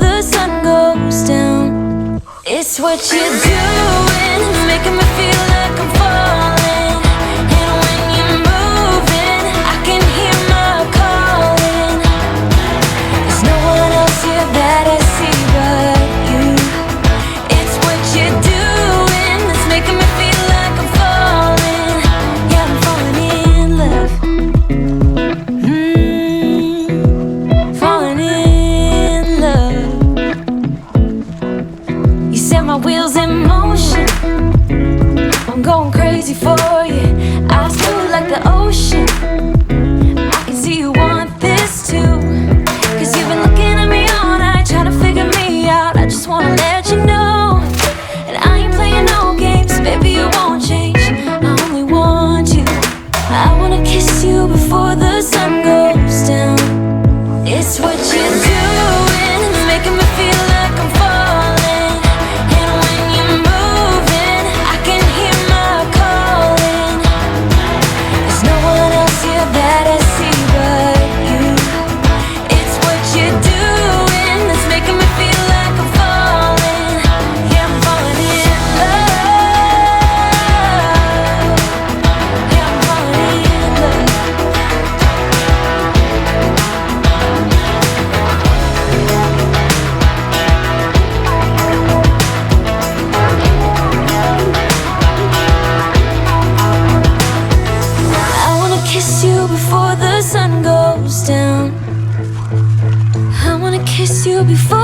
the sun goes down. It's what you're doing, it's making me feel like I'm falling. And when you're moving, I can hear my calling. There's no one else here that I see but you. It's what you're doing, it's making me feel like I'm falling. Yeah, I'm falling in love. Falling in love. You set my wheels in motion, I'm going crazy for you. Eyes blue like the ocean, I can see you want this too. Cause you've been looking at me all night, trying to figure me out. I just wanna let you know, and I ain't playing no games, baby, you won't change. I only want you. I wanna kiss you before the sun goes down. It's what you're doing, it's making me feel like I'm falling. And when you're moving, I can hear my calling. There's no one else here that I see but you. It's what you're doing, it's making me feel like I'm falling. Yeah, I'm falling in love. Yeah, I'm falling in love. I wanna kiss you before the sun goes down. I wanna kiss you before